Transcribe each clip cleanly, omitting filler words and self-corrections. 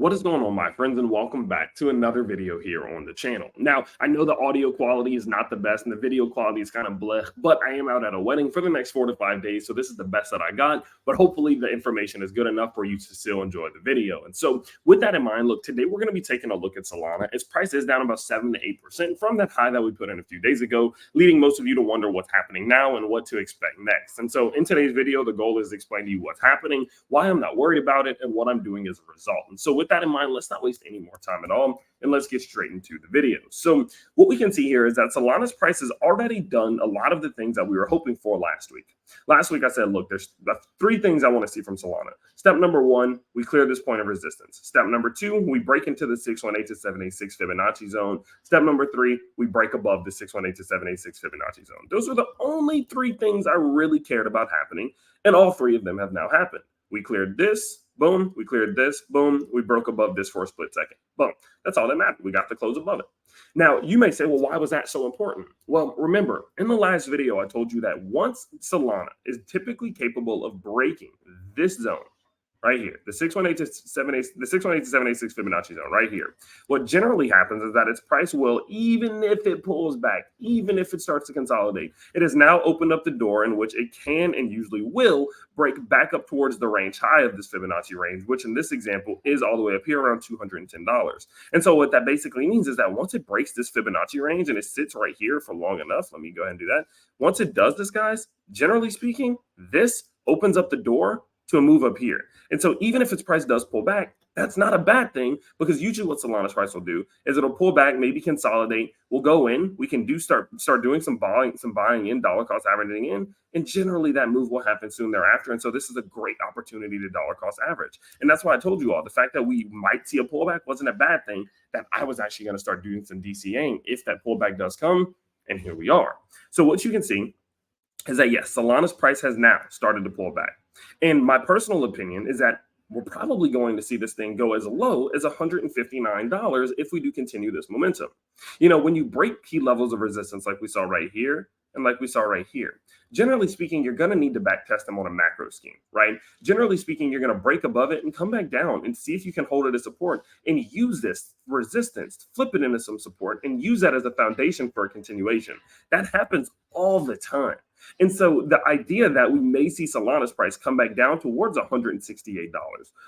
What is going on, my friends, and welcome back to another video here on the channel. Now, I know the audio quality is not the best and the video quality is kind of blech, but I am out at a wedding for the next 4 to 5 days, so this is the best that I got, but hopefully the information is good enough for you to still enjoy the video. And so with that in mind, look, today we're going to be taking a look at Solana. Its price is down about 7 to 8% from that high that we put in a few days ago, leading most of you to wonder what's happening now and what to expect next. And so in today's video, the goal is to explain to you what's happening, why I'm not worried about it, and what I'm doing as a result. And so with that in mind, let's not waste any more time at all, and let's get straight into the video. So what we can see here is that Solana's price has already done a lot of the things that we were hoping for last week. Last week, I said, look, there's 3 things I want to see from Solana. Step number 1, we clear this point of resistance. Step number 2, we break into the 618 to 786 Fibonacci zone. Step number 3, we break above the 618 to 786 Fibonacci zone. Those are the only 3 things I really cared about happening, and all 3 of them have now happened. We cleared this, boom, we cleared this, boom, we broke above this for a split second. Boom. That's all that mattered. We got the close above it. Now, you may say, well, why was that so important? Well, remember, in the last video, I told you that once Solana is typically capable of breaking this zone right here, the 618 to 786 Fibonacci zone right here, what generally happens is that its price will, even if it pulls back, even if it starts to consolidate, it has now opened up the door in which it can and usually will break back up towards the range high of this Fibonacci range, which in this example is all the way up here around $210. And so what that basically means is that once it breaks this Fibonacci range and it sits right here for long enough, let me go ahead and do that. Once it does this, guys, generally speaking, this opens up the door to a move up here. And so even if its price does pull back, that's not a bad thing, because usually what Solana's price will do is it'll pull back, maybe consolidate, we'll go in, we can start doing some buying in, dollar cost averaging in, and generally that move will happen soon thereafter. And so this is a great opportunity to dollar cost average. And that's why I told you all, the fact that we might see a pullback wasn't a bad thing, that I was actually going to start doing some DCAing if that pullback does come, and here we are. So what you can see is that, yes, Solana's price has now started to pull back. And my personal opinion is that we're probably going to see this thing go as low as $159 if we do continue this momentum. You know, when you break key levels of resistance like we saw right here and like we saw right here, generally speaking, you're going to need to back test them on a macro scheme, right? Generally speaking, you're going to break above it and come back down and see if you can hold it as support and use this resistance, flip it into some support, and use that as a foundation for a continuation. That happens all the time. And so the idea that we may see Solana's price come back down towards $168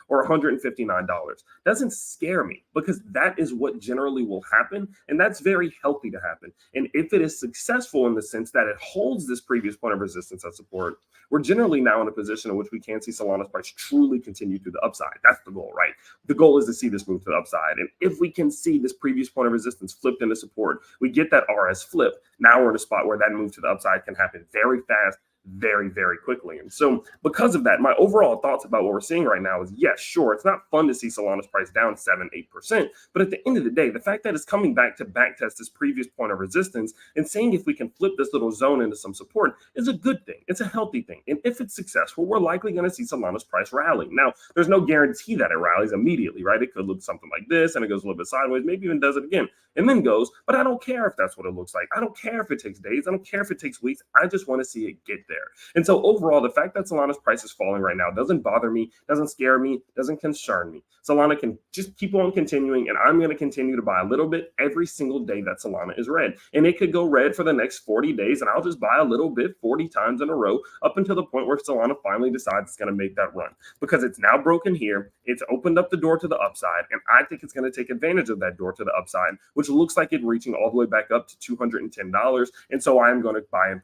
or $159 doesn't scare me, because that is what generally will happen. And that's very healthy to happen. And if it is successful in the sense that it holds this previous point of resistance as support, we're generally now in a position in which we can see Solana's price truly continue to the upside. That's the goal, right? The goal is to see this move to the upside. And if we can see this previous point of resistance flipped into support, we get that RS flip. Now we're in a spot where that move to the upside can happen very fast, very, very quickly. And so because of that, my overall thoughts about what we're seeing right now is, yes, sure, it's not fun to see Solana's price down 7-8%, but at the end of the day, the fact that it's coming back to backtest this previous point of resistance and seeing if we can flip this little zone into some support is a good thing. It's a healthy thing. And if it's successful, we're likely going to see Solana's price rally. Now, there's no guarantee that it rallies immediately, right? It could look something like this, and it goes a little bit sideways, maybe even does it again, and then goes, but I don't care if that's what it looks like. I don't care if it takes days. I don't care if it takes weeks. I just want to see it get there. And so overall, the fact that Solana's price is falling right now doesn't bother me, doesn't scare me, doesn't concern me. Solana can just keep on continuing, and I'm going to continue to buy a little bit every single day that Solana is red. And it could go red for the next 40 days, and I'll just buy a little bit 40 times in a row up until the point where Solana finally decides it's going to make that run. Because it's now broken here, it's opened up the door to the upside, and I think it's going to take advantage of that door to the upside, which looks like it reaching all the way back up to $210. And so I am going to buy in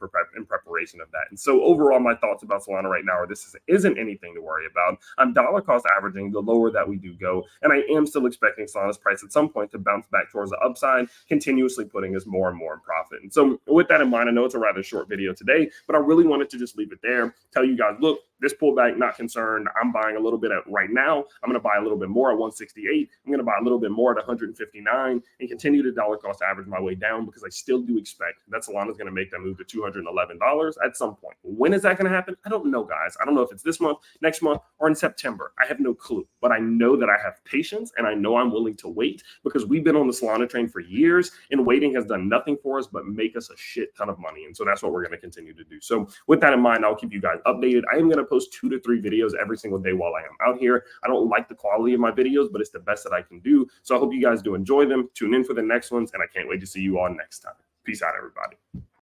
preparation of that. And so overall, my thoughts about Solana right now are this isn't anything to worry about. I'm dollar cost averaging the lower that we do go, and I am still expecting Solana's price at some point to bounce back towards the upside, continuously putting us more and more in profit. And so with that in mind, I know it's a rather short video today, but I really wanted to just leave it there, tell you guys, look, this pullback, not concerned. I'm buying a little bit at right now. I'm going to buy a little bit more at 168. I'm going to buy a little bit more at 159 and continue to dollar cost average my way down, because I still do expect that Solana's going to make that move to $211 at some point. When is that going to happen? I don't know, guys. I don't know if it's this month, next month, or in September. I have no clue, but I know that I have patience, and I know I'm willing to wait, because we've been on the Solana train for years, and waiting has done nothing for us but make us a shit ton of money. And so that's what we're going to continue to do. So with that in mind, I'll keep you guys updated. I am going to post 2 to 3 videos every single day while I am out here. I don't like the quality of my videos, but it's the best that I can do. So I hope you guys do enjoy them. Tune in for the next ones, and I can't wait to see you all next time. Peace out, everybody.